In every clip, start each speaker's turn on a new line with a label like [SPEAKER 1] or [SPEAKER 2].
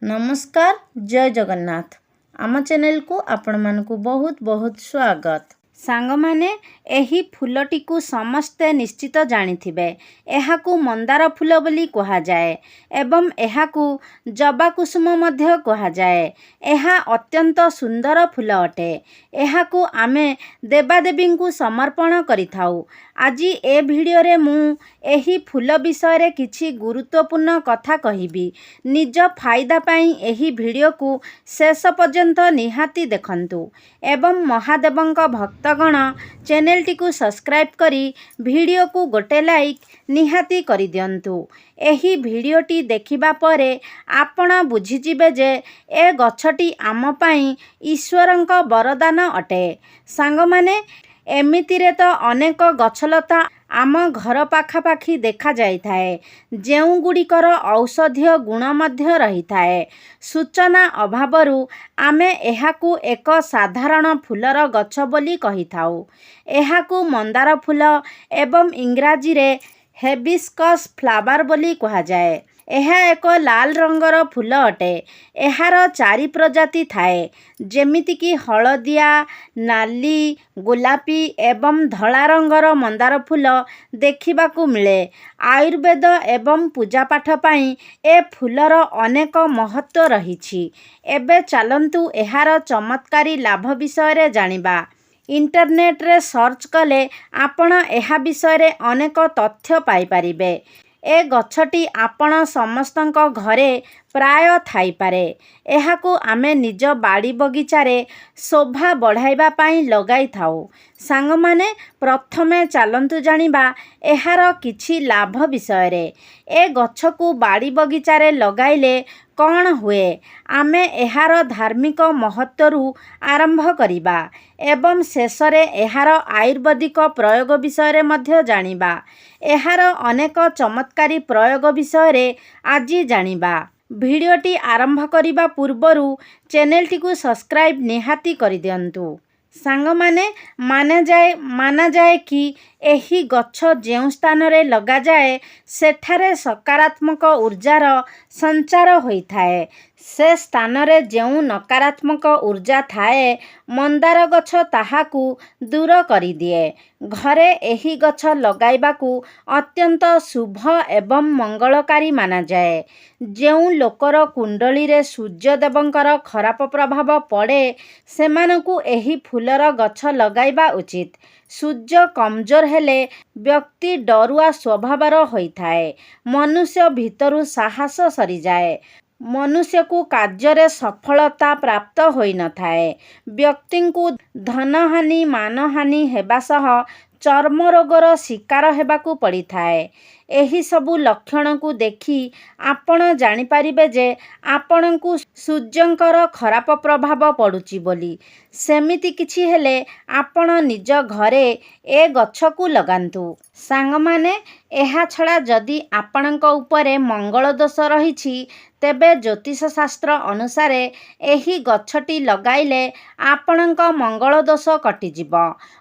[SPEAKER 1] नमस्कार जय जगन्नाथ आम चैनल को आपण मानकु बहुत बहुत स्वागत। सांग माने एही फूलटी को समस्ते निश्चित जानिथिबे। एहाकु मंदार फूल बोली कहा जाए एवं एहाकु जबा कुसुम मध्य कहा जाए। एहा अत्यंत सुंदर फूल अटे। एहाकु आमे देवादेवी को समर्पण करिथाउ। आज ए भिडियो रे मु एही फूल विषय रे किछि गुरुत्वपूर्ण कथा कहिबी। निज फायदा पाई एही भिडियो को शेष पर्यंत निहाती देखंतु एवं महादेवंक भक्तगण चैनल टी को सब्सक्राइब करी भिडियो को गोटे लाइक निहाती करि दियंतु। एही भिडियोटी देखिबा परे आपण बुझिजिबे जे ए गछटी आम पाई ईश्वरंक वरदान अटे। सांग माने एमितिरे तो अनेक गछलता आम घर पाखापाखी देखा जाई थाए जेउ गुड़िकर औषधीय गुण मध्य रही थाए। सूचना अभावरु आमे एहाकु एक साधारण फूलर गछ बोली कहि थाउ। एहाकु मंदार फूल एवं इंग्राजी रे हेबिस्कस फ्लावर बोली कहा जाए। एहा एक लाल रंगर फूल अटे। एहार चारि प्रजाति थाए जेमिति कि हलदिया, नाली, गोलापी एवं धला रंगर मंदार फूल देखिबाकू मिले। आयुर्वेद एवं पूजा पाठ पाई ए फूलर अनेक महत्व रहिछि। एबे चलंतु एहार चमत्कारी लाभ विषय रे जानिबा। इंटरनेट रे सर्च कले आपण एहा विषय रे अनेक तथ्य पाई परिबे। ए गछटी आपण समस्तंक घरे प्राय थाई पारे। एहाकु आमे निज बाड़ी बगीचारे शोभा बढ़ाइबा पाई लगाई थाउ। सांग माने प्रथमे चलंतु जानिबा एहार किछि लाभ विषय रे। ए गछकु बाड़ी बगीचारे लगाइले कौन हुए आमे एहार धार्मिक महत्वरु आरंभ करिबा एवं शेषरे एहार आयुर्वेदिक प्रयोग विषय रे मध्य जानिबा। एहार अनेक चमत्कारी प्रयोग विषय रे आज जानिबा। भिडियोटी आरंभ करिबा पूर्वरु चैनल टी को सब्सक्राइब निहाती करि दियंतु। सांग माना जाए कि एही गछ जेउ स्थान रे लगा जाए सेठारे सकारात्मक ऊर्जार संचार होइथाए। से स्थान रे जेउ नकारात्मक ऊर्जा थाए मंदार गछ ताहाकू दूर करि दिए। घरे एही गछ लगाइबाकू अत्यंत शुभ एवं मंगलकारी माना जाए। जेउ लोकर कुंडली रे सूर्य देवंकर खराब प्रभाव पड़े सेमानकू एही फूलर गछ लगाइबा उचित। सूर्य कमजोर हेले व्यक्ति डरुआ स्वभावर होइथाए। मनुष्य भितरु साहस सरी जाए। मनुष्य को कार्य सफलता प्राप्त होई न थाए। व्यक्ति को धनहानि मानहानि हेबा सह चर्म रोगर शिकार हेबाकू पड़ी थाए। एही सबु लक्षण को देखी आपण जानि परिबे जे आपणकू सूर्यंकर खराब प्रभाव पड़ुची बोली। सेमिति किछि हेले आपण निज घरे ए गछ को लगांतु। सांग माने एहा छड़ा जदि आपणक उपरे मंगल दोष रहिछि तेबे ज्योतिष शास्त्र अनुसारे एही गछटी लगाइले आपणक मंगल दोष कटिजिब।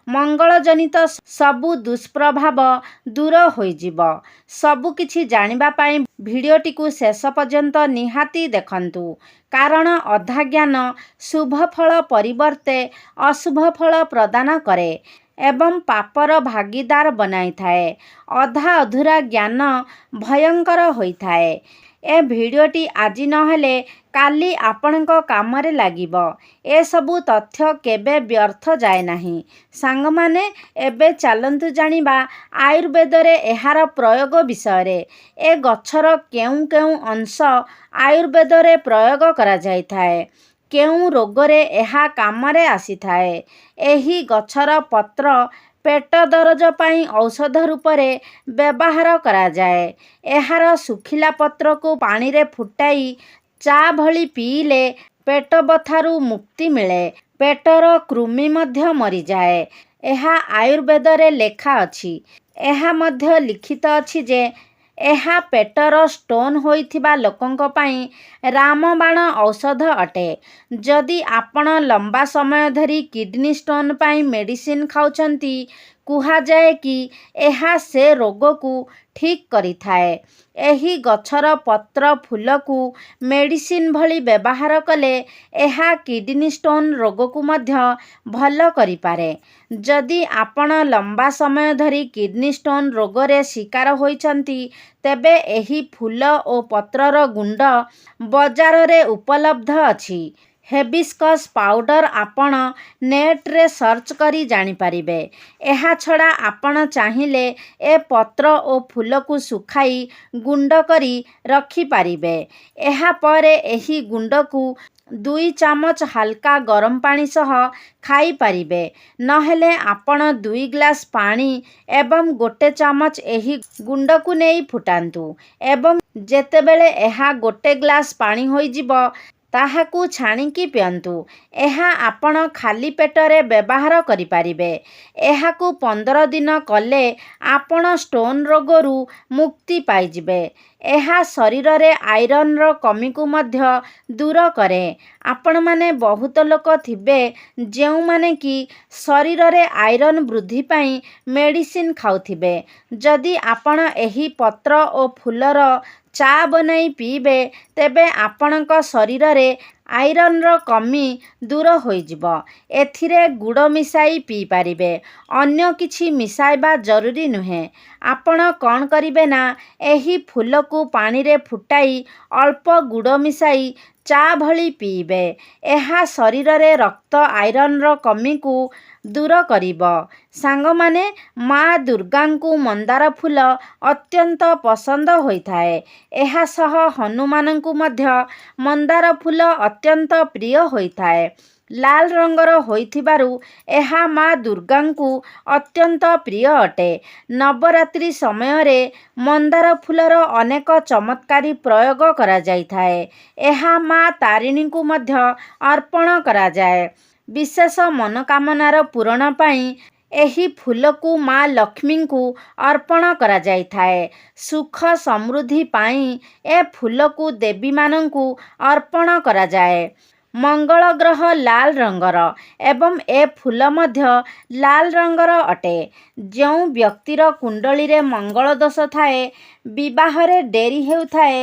[SPEAKER 1] मंगल जनित सबु दुष्प्रभाव दूर होइजिब। सबु किछि जानिबा पाई भिडियोटी को शेष पर्यंत निहाती देखंतु कारण अधा ज्ञान शुभ फल परिवर्ते अशुभ फल प्रदान करे एवं पापर भागीदार बनाई थाए। अधा अधूरा ज्ञान भयंकर होइथाए। ए भिडियोटी आज नहेले काली आपणक कामरे लागिब। ए सबु तथ्य केबे व्यर्थ जाए नाही। सांग माने एबे चलंतु जानिबा आयुर्वेद रे एहार प्रयोग विषय रे। ए गछर केउ केउ अंश आयुर्वेद रे प्रयोग करा जाई थाए। केउ रोगरे एहा कामरे आसी थाए। एही गछर पत्र पेट दरज पाई औषध रूपरे व्यवहार करा जाए। एहार सुखिला पत्र को पानी रे फुटाई चा भली पीले पेट बथारू मुक्ति मिले। पेटर कृमि मध्य मरी जाए। एहा आयुर्वेद रे लेखा अछि। एहा मध्य लिखित अछि जे एहा पेटर स्टोन होइथिबा लोकंक पाई रामबाण औषध अटे। जदि आपण लंबा समय धरी किडनी स्टोन पाई मेडिसिन खाउछंती କୁହାଯାଏ କି ଏହା ସେ ରୋଗକୁ ଠିକ୍ କରିଥାଏ। ଏହି ଗଛର ପତ୍ର ଫୁଲକୁ ମେଡ଼ିସିନ୍ ଭଳି ବ୍ୟବହାର କଲେ ଏହା କିଡ଼ନୀ ଷ୍ଟୋନ୍ ରୋଗକୁ ମଧ୍ୟ ଭଲ କରିପାରେ। ଯଦି ଆପଣ ଲମ୍ବା ସମୟ ଧରି କିଡ଼ନୀ ଷ୍ଟୋନ୍ ରୋଗରେ ଶିକାର ହୋଇଛନ୍ତି, ତେବେ ଏହି ଫୁଲ ଓ ପତ୍ରର ଗୁଣ୍ଡ ବଜାରରେ ଉପଲବ୍ଧ ଅଛି। ହିବିସ୍କସ୍ ପାଉଡର ଆପଣ ନେଟ୍ରେ ସର୍ଚ୍ଚ କରି ଜାଣିପାରିବେ। ଏହାଛଡ଼ା ଆପଣ ଚାହିଁଲେ ଏ ପତ୍ର ଓ ଫୁଲକୁ ଶୁଖାଇ ଗୁଣ୍ଡ କରି ରଖିପାରିବେ। ଏହାପରେ ଏହି ଗୁଣ୍ଡକୁ 2 ଚାମଚ ହାଲକା ଗରମ ପାଣି ସହ ଖାଇପାରିବେ। ନହେଲେ ଆପଣ 2 ଗ୍ଲାସ୍ ପାଣି ଏବଂ 1 ଚାମଚ ଏହି ଗୁଣ୍ଡକୁ ନେଇ ଫୁଟାନ୍ତୁ ଏବଂ ଯେତେବେଳେ ଏହା 1 ଗ୍ଲାସ୍ ପାଣି ହୋଇଯିବ, ତାହାକୁ ଛାଣିକି ପିଅନ୍ତୁ। ଏହା ଆପଣ ଖାଲି ପେଟରେ ବ୍ୟବହାର କରିପାରିବେ। ଏହାକୁ 15 ଦିନ କଲେ ଆପଣ ଷ୍ଟୋନ୍ ରୋଗରୁ ମୁକ୍ତି ପାଇଯିବେ। ଏହା ଶରୀରରେ ଆଇରନ୍ର କମିକୁ ମଧ୍ୟ ଦୂର କରେ। ଆପଣମାନେ ବହୁତ ଲୋକ ଥିବେ ଯେଉଁମାନେ କି ଶରୀରରେ ଆଇରନ୍ ବୃଦ୍ଧି ପାଇଁ ମେଡ଼ିସିନ୍ ଖାଉଥିବେ। ଯଦି ଆପଣ ଏହି ପତ୍ର ଓ ଫୁଲର ଚା ବନାଇ ପିଇବେ, ତେବେ ଆପଣଙ୍କ ଶରୀରରେ ଆଇରନ୍ର କମି ଦୂର ହୋଇଯିବ। ଏଥିରେ ଗୁଡ଼ ମିଶାଇ ପିଇପାରିବେ। ଅନ୍ୟ କିଛି ମିଶାଇବା ଜରୁରୀ ନୁହେଁ। ଆପଣ କ'ଣ କରିବେ ନା, ଏହି ଫୁଲକୁ ପାଣିରେ ଫୁଟାଇ ଅଳ୍ପ ଗୁଡ଼ ମିଶାଇ ଚା ଭଳି ପିଇବେ। ଏହା ଶରୀରରେ ରକ୍ତ ଆଇରନ୍ର କମିକୁ ଦୂର କରିବ। ସାଙ୍ଗମାନେ, ମା ଦୁର୍ଗାଙ୍କୁ ମନ୍ଦାର ଫୁଲ ଅତ୍ୟନ୍ତ ପସନ୍ଦ ହୋଇଥାଏ। ଏହା ସହ ହନୁମାନଙ୍କୁ ମଧ୍ୟ ମନ୍ଦାର ଫୁଲ ଅତ୍ୟନ୍ତ ପ୍ରିୟ ହୋଇଥାଏ। ଲାଲ ରଙ୍ଗର ହୋଇଥିବାରୁ ଏହା ମା ଦୁର୍ଗାଙ୍କୁ ଅତ୍ୟନ୍ତ ପ୍ରିୟ ଅଟେ। ନବରାତ୍ରି ସମୟରେ ମନ୍ଦାର ଫୁଲର ଅନେକ ଚମତ୍କାରୀ ପ୍ରୟୋଗ କରାଯାଇଥାଏ। ଏହା ମା ତାରିଣୀଙ୍କୁ ମଧ୍ୟ ଅର୍ପଣ କରାଯାଏ। ବିଶେଷ ମନୋକାମନାର ପୂରଣ ପାଇଁ ଏହି ଫୁଲକୁ ମା ଲକ୍ଷ୍ମୀଙ୍କୁ ଅର୍ପଣ କରାଯାଇଥାଏ। ସୁଖ ସମୃଦ୍ଧି ପାଇଁ ଏ ଫୁଲକୁ ଦେବୀମାନଙ୍କୁ ଅର୍ପଣ କରାଯାଏ। ମଙ୍ଗଳ ଗ୍ରହ ଲାଲ ରଙ୍ଗର ଏବଂ ଏ ଫୁଲ ମଧ୍ୟ ଲାଲ ରଙ୍ଗର ଅଟେ। ଯେଉଁ ବ୍ୟକ୍ତିର କୁଣ୍ଡଳୀରେ ମଙ୍ଗଳ ଦୋଷ ଥାଏ, ବିବାହରେ ଡେରି ହେଉଥାଏ,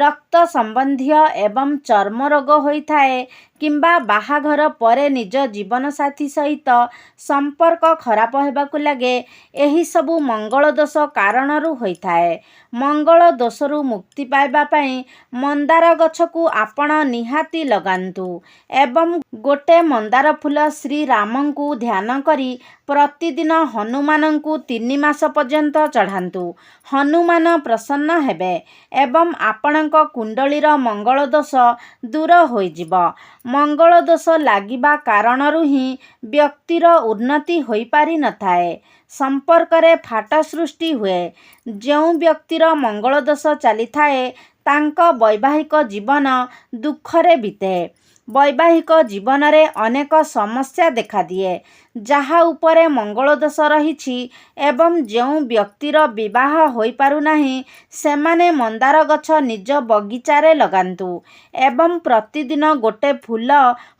[SPEAKER 1] ରକ୍ତ ସମ୍ବନ୍ଧୀୟ ଏବଂ ଚର୍ମ ରୋଗ ହୋଇଥାଏ କିମ୍ବା ବାହାଘର ପରେ ନିଜ ଜୀବନସାଥୀ ସହିତ ସମ୍ପର୍କ ଖରାପ ହେବାକୁ ଲାଗେ, ଏହିସବୁ ମଙ୍ଗଳ ଦୋଷ କାରଣରୁ ହୋଇଥାଏ। ମଙ୍ଗଳ ଦୋଷରୁ ମୁକ୍ତି ପାଇବା ପାଇଁ ମନ୍ଦାର ଗଛକୁ ଆପଣ ନିହାତି ଲଗାନ୍ତୁ ଏବଂ 1 ମନ୍ଦାର ଫୁଲ ଶ୍ରୀରାମଙ୍କୁ ଧ୍ୟାନ କରି ପ୍ରତିଦିନ ହନୁମାନଙ୍କୁ 3 ମାସ ପର୍ଯ୍ୟନ୍ତ ଚଢ଼ାନ୍ତୁ। ହନୁମାନ ପ୍ରସନ୍ନ ହେବେ ଏବଂ ଆପଣଙ୍କ କୁଣ୍ଡଳୀର ମଙ୍ଗଳ ଦୋଷ ଦୂର ହୋଇଯିବ। ମଙ୍ଗଳ ଦୋଷ ଲାଗିବା କାରଣରୁ ହିଁ ବ୍ୟକ୍ତିର ଉନ୍ନତି ହୋଇପାରିନଥାଏ। ସମ୍ପର୍କରେ ଫାଟ ସୃଷ୍ଟି ହୁଏ। ଯେଉଁ ବ୍ୟକ୍ତିର ମଙ୍ଗଳ ଦୋଷ ଚାଲିଥାଏ, ତାଙ୍କ ବୈବାହିକ ଜୀବନ ଦୁଃଖରେ ବିତେ। ବୈବାହିକ ଜୀବନରେ ଅନେକ ସମସ୍ୟା ଦେଖାଦିଏ। ଯାହା ଉପରେ ମଙ୍ଗଳ ଦୋଷ ରହିଛି ଏବଂ ଯେଉଁ ବ୍ୟକ୍ତିର ବିବାହ ହୋଇପାରୁନାହିଁ, ସେମାନେ ମନ୍ଦାର ଗଛ ନିଜ ବଗିଚାରେ ଲଗାନ୍ତୁ ଏବଂ ପ୍ରତିଦିନ 1 ଫୁଲ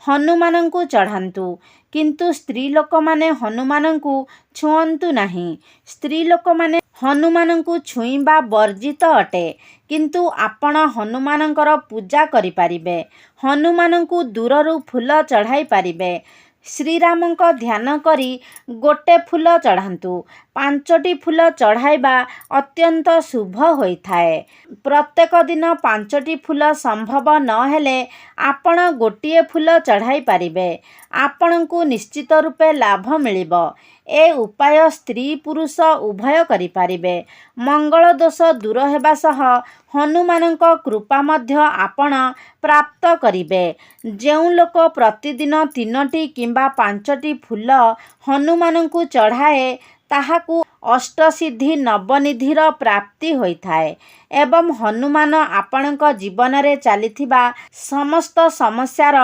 [SPEAKER 1] ହନୁମାନଙ୍କୁ ଚଢ଼ାନ୍ତୁ। କିନ୍ତୁ ସ୍ତ୍ରୀ ଲୋକମାନେ ହନୁମାନଙ୍କୁ ଛୁଅନ୍ତୁ ନାହିଁ। ସ୍ତ୍ରୀ ଲୋକମାନେ ହନୁମାନଙ୍କୁ ଛୁଇଁବା ବର୍ଜିତ ଅଟେ। କିନ୍ତୁ ଆପଣ ହନୁମାନଙ୍କର ପୂଜା କରିପାରିବେ। ହନୁମାନଙ୍କୁ ଦୂରରୁ ଫୁଲ ଚଢ଼ାଇ ପାରିବେ। ଶ୍ରୀରାମଙ୍କ ଧ୍ୟାନ କରି 1 ଫୁଲ ଚଢ଼ାନ୍ତୁ। 5ଟି ଫୁଲ ଚଢ଼ାଇବା ଅତ୍ୟନ୍ତ ଶୁଭ ହୋଇଥାଏ। ପ୍ରତ୍ୟେକ ଦିନ 5ଟି ଫୁଲ ସମ୍ଭବ ନହେଲେ ଆପଣ 1 ଫୁଲ ଚଢ଼ାଇ ପାରିବେ। ଆପଣଙ୍କୁ ନିଶ୍ଚିତ ରୂପେ ଲାଭ ମିଳିବ। ଏ ଉପାୟ ସ୍ତ୍ରୀ ପୁରୁଷ ଉଭୟ କରିପାରିବେ। ମଙ୍ଗଳ ଦୋଷ ଦୂର ହେବା ସହ ହନୁମାନଙ୍କ କୃପା ମଧ୍ୟ ଆପଣ ପ୍ରାପ୍ତ କରିବେ। ଯେଉଁ ଲୋକ ପ୍ରତିଦିନ 3ଟି କିମ୍ବା 5ଟି ଫୁଲ ହନୁମାନଙ୍କୁ ଚଢ଼ାଏ, ତାହାକୁ ଅଷ୍ଟସିଦ୍ଧି ନବନିଧିର ପ୍ରାପ୍ତି ହୋଇଥାଏ ଏବଂ ହନୁମାନ ଆପଣଙ୍କ ଜୀବନରେ ଚାଲିଥିବା ସମସ୍ତ ସମସ୍ୟାର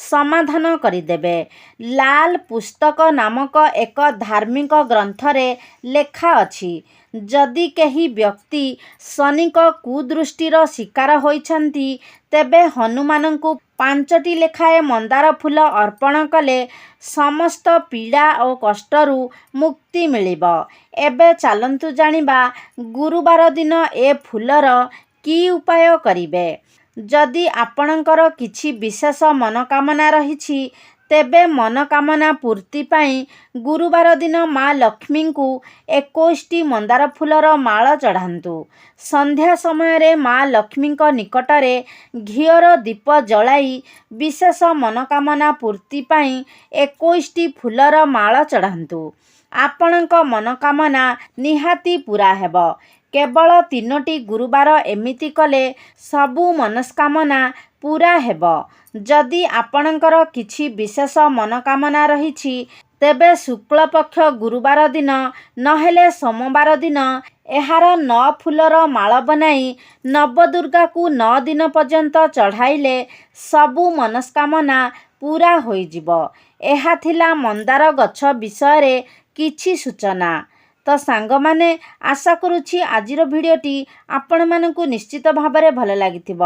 [SPEAKER 1] ସମାଧାନ କରିଦେବେ। ଲାଲ ପୁସ୍ତକ ନାମକ ଏକ ଧାର୍ମିକ ଗ୍ରନ୍ଥରେ ଲେଖା ଅଛି, ଯଦି କେହି ବ୍ୟକ୍ତି ଶନିଙ୍କ କୁଦୃଷ୍ଟିର ଶିକାର ହୋଇଛନ୍ତି ତେବେ ହନୁମାନଙ୍କୁ 5ଟି ଲେଖାଏଁ ମନ୍ଦାର ଫୁଲ ଅର୍ପଣ କଲେ ସମସ୍ତ ପୀଡ଼ା ଓ କଷ୍ଟରୁ ମୁକ୍ତି ମିଳିବ। ଏବେ ଚାଲନ୍ତୁ ଜାଣିବା ଗୁରୁବାର ଦିନ ଏ ଫୁଲର କି ଉପାୟ କରିବେ। ଯଦି ଆପଣଙ୍କର କିଛି ବିଶେଷ ମନୋକାମନା ରହିଛି ତେବେ ମନୋକାମନା ପୂର୍ତ୍ତି ପାଇଁ ଗୁରୁବାର ଦିନ ମା ଲକ୍ଷ୍ମୀଙ୍କୁ 21ଟି ମନ୍ଦାର ଫୁଲର ମାଳ ଚଢ଼ାନ୍ତୁ। ସନ୍ଧ୍ୟା ସମୟରେ ମା ଲକ୍ଷ୍ମୀଙ୍କ ନିକଟରେ ଘିଅର ଦୀପ ଜଳାଇ ବିଶେଷ ମନୋକାମନା ପୂର୍ତ୍ତି ପାଇଁ 21ଟି ଫୁଲର ମାଳ ଚଢ଼ାନ୍ତୁ। ଆପଣଙ୍କ ମନୋକାମନା ନିହାତି ପୂରା ହେବ। କେବଳ 3ଟି ଗୁରୁବାର ଏମିତି କଲେ ସବୁ ମନସ୍କାମନା ପୂରା ହେବ। ଯଦି ଆପଣଙ୍କର କିଛି ବିଶେଷ ମନୋକାମନା ରହିଛି ତେବେ ଶୁକ୍ଳପକ୍ଷ ଗୁରୁବାର ଦିନ ନହେଲେ ସୋମବାର ଦିନ ଏହାର 9 ଫୁଲର ମାଳ ବନାଇ ନବଦୁର୍ଗାକୁ 9 ଦିନ ପର୍ଯ୍ୟନ୍ତ ଚଢ଼ାଇଲେ ସବୁ ମନସ୍କାମନା ପୂରା ହୋଇଯିବ। ଏହା ଥିଲା ମନ୍ଦାର ଗଛ ବିଷୟରେ କିଛି ସୂଚନା। ତ ସାଙ୍ଗମାନେ, ଆଶା କରୁଛି ଆଜିର ଭିଡ଼ିଓଟି ଆପଣମାନଙ୍କୁ ନିଶ୍ଚିତ ଭାବରେ ଭଲ ଲାଗିଥିବ।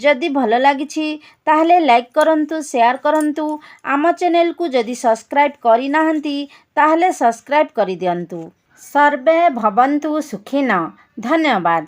[SPEAKER 1] ଯଦି ଭଲ ଲାଗିଛି ତାହେଲେ ଲାଇକ୍ କରନ୍ତୁ, ସେୟାର କରନ୍ତୁ। ଆମ ଚ୍ୟାନେଲକୁ ଯଦି ସବସ୍କ୍ରାଇବ୍ କରିନାହାନ୍ତି ତାହେଲେ ସବସ୍କ୍ରାଇବ୍ କରିଦିଅନ୍ତୁ। ସର୍ବେ ଭବନ୍ତୁ ସୁଖିନଃ। ଧନ୍ୟବାଦ।